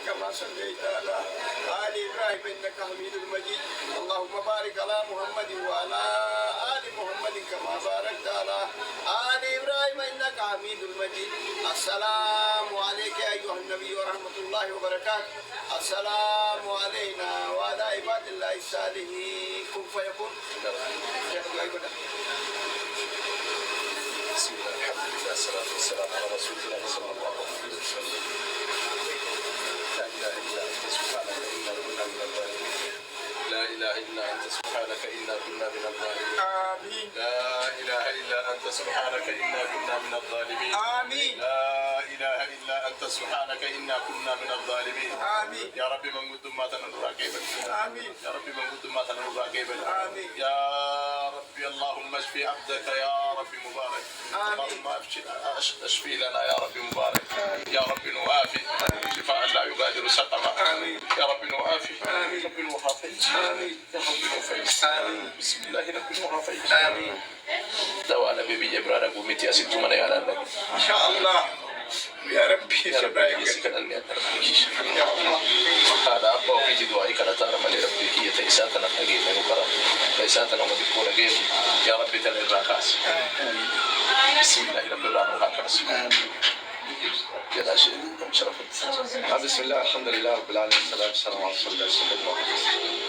كما صليت على آل إبراهيم إنك حميد مجيد. اللهم بارك على محمد وعلى آل محمد كما باركت على آل إبراهيم إنك حميد مجيد. السلام عليك أيها النبي ورحمة الله وبركاته. السلام علينا وعلى عباد الله الصالحين. كن فيكون. بسم الله الحمد لله والصلاة والسلام على رسول الله صلى الله عليه وسلم. لا إله إلا أنت سبحانك إنا كنا من الظالمين. لا إله إلا أنت سبحانك إنا كنا من الظالمين. آمين. لا إله إلا أنت سبحانك إنا كنا من الظالمين. آمين. لا إله إلا أنت سبحانك إنا كنا من الظالمين. آمين. يا رب من قدم ما تنور راقبا. آمين. يا رب من قدم ما تنور راقبا. آمين. يا ربي اللهم اشفي عبدك يا رب مبارك. اللهم اشفي لنا يا رب مبارك. يا رب نوافي شفاء لا يغادر سقما. يا رب نوافي. رب نوافي. يا رب نوافي. بسم الله رب نوافي. دواء نبي بجبران أبو متي أسيت من يا الله إن شاء الله يا ربي. يا رب يسكن المئة هذا أبا في جدوائي كلا تارا ملي ربي كي يتيساتنا تجيب من وكرا تيساتنا مدكون جيب يا ربي تل الراكاس. بسم الله رب العالمين هكذا. يا شيء شرفت. بسم الله الحمد لله رب العالمين والصلاة والسلام على رسول الله صلى الله عليه وسلم.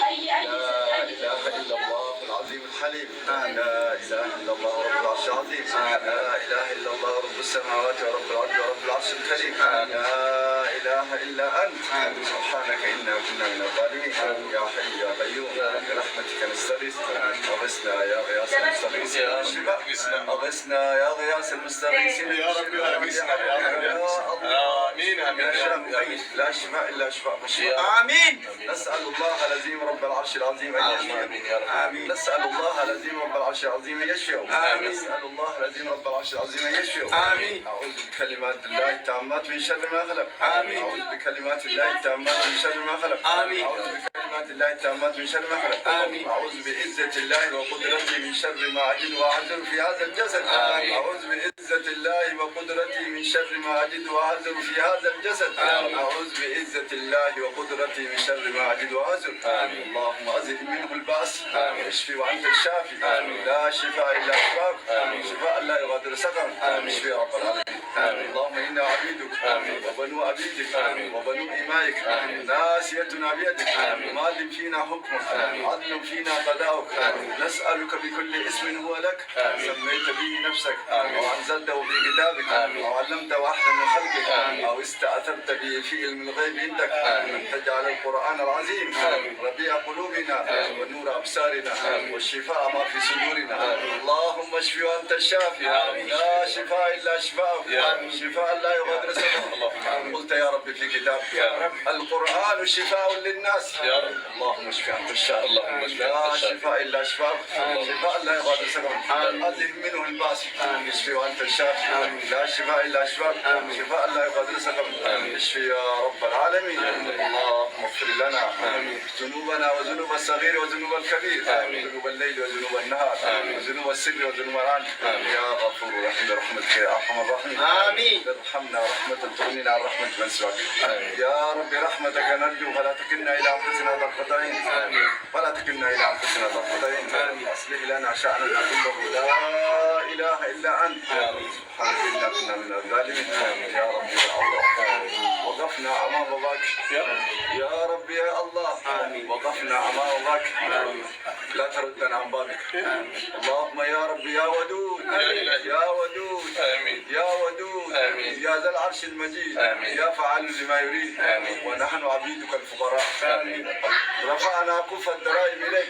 لا إله إلا الله العظيم الحليم. لا إله إلا الله رب العرش العظيم. لا إله إلا الله رب السماوات ورب الأرض ورب العرش الكريم. لا إله إلا أنت سبحانك إنا كنا من الظالمين. يا حي يا قيوم برحمتك نستغيث أغثنا يا غياث المستغيثين أغثنا يا غياث المستغيثين يا رب أغثنا يا رب. آمين آمين. لا شفاء إلا شفاء آمين. نسأل الله العظيم رب العرش العظيم أن يشفيه. آمين. نسأل الله العظيم رب العرش العظيم أن يشفيه. آمين. نسأل الله العظيم رب العرش العظيم أن يشفيه. آمين. أعوذ بكلمات الله التامات من شر ما خلق. آمين. أعوذ بكلمات الله التامات من شر ما خلق. آمين. أعوذ بكلمات الله التامات من شر ما خلق. آمين. أعوذ بعزة الله وقدرته من شر ما أجد وأحذر في هذا الجسد. آمين. أعوذ بعزة الله وقدرته من شر ما أجد وأحذر في هذا الجسد. آمين. أعوذ بعزة الله وقدرته من شر ما أجد وأحذر. آمين. اللهم أزل منه البأس. آمين. اشفي وأنت الشافي. آمين. لا شفاء إلا شفاك. آمين. شفاء لا يغادر سقما. آمين. اشفي يا رب العالمين. آمين. اللهم إنا عبيدك. آمين. وبنو عبيدك. آمين. وبنو إمائك. آمين. ناسيتنا بيدك. آمين. ماض فينا حكمك. آمين. عدل فينا قضاؤك. آمين. نسألك بكل اسم هو لك. آمين. سميت به نفسك. آمين. أو أنزلته في كتابك. آمين. أو علمته أحدا من خلقك. آمين. أو استأثرت به في علم الغيب عندك. آمين. أن تجعل القرآن العظيم ربيع قلوبنا ونور أبصارنا والشفاء ما في صدورنا. اللهم اشف وأنت الشافي. لا شفاء إلا شفاءك. شفاء لا يغادر سقما. قلت يا رب في كتابك القرآن شفاء للناس. اللهم اشف أنت الشافي. لا شفاء إلا شفاءك. شفاء لا يغادر سقما. أذهب منه الباس. اشف وأنت الشافي. لا شفاء إلا شفاءك. شفاء لا يغادر سقما. اشف يا رب العالمين. اللهم اغفر لنا ذنوبنا وذنوب الصغير وذنوب الكبير. ذنوب الليل وذنوب النهار. وذنوب السر وذنوب العلن. يا غفور رحيم برحمتك يا ارحم الراحمين. امين. ارحمنا رحمة تغنينا عن رحمة من سواك. يا رب رحمتك نرجو فلا تكلنا الى انفسنا طرفة عين. فلا تكلنا الى انفسنا طرفة عين. اصلح لنا شأننا كله. لا اله الا انت سبحانك انا كنا من الظالمين. يا رب يا الله وقفنا امام بابك. يا رب يا الله وقفنا امام بابك. لا تردنا عن بابك. اللهم يا رب يا ودود يا ودود يا ودود يا ذا العرش المجيد يا فعال لما يريد. ونحن عبيدك الفقراء رفعنا كف الدرائم اليك.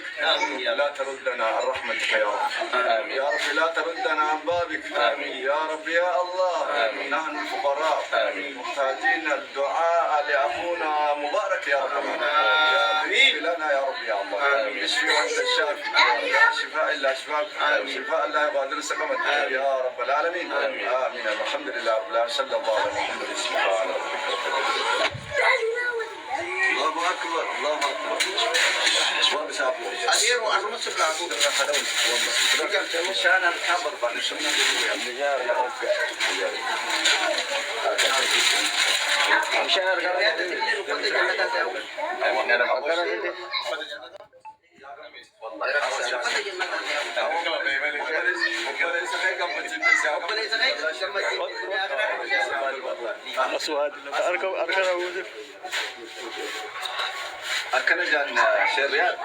لا تردنا عن رحمتك يا رب. يا رب لا تردنا عن بابك. يا رب يا الله نحن الفقراء محتاجين الدعاء لأخونا مبارك يا رب. يا لنا يا رب يا الله. اشفي وانت الشافي. لا شفاء الا شفاك. شفاء لا يغادر سقما. يا رب العالمين. امين. الحمد لله رب العالمين. صلى الله على محمد. سبحان ربك. الله اكبر الله اكبر. أدير وأنا مسك لعبو هذول والله. مش أنا الكبر بني شو من اللي يا رب. Siya harga. أركنا جان شريان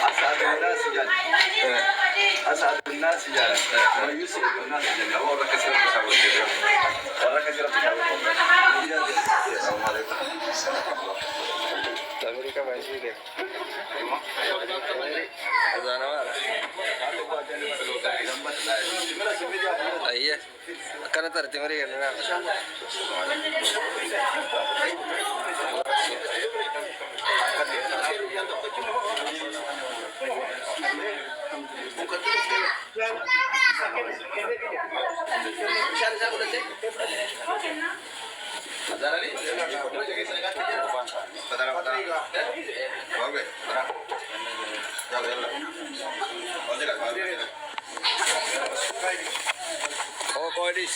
أسعد الناس جان أسعد الناس جان ويسعد الناس جان هو ركز رب شاور وركز رب شاور السلام عليكم Amerika masih deh. Azan apa? Iya. Karena tadi mereka nana. Oh, kodis.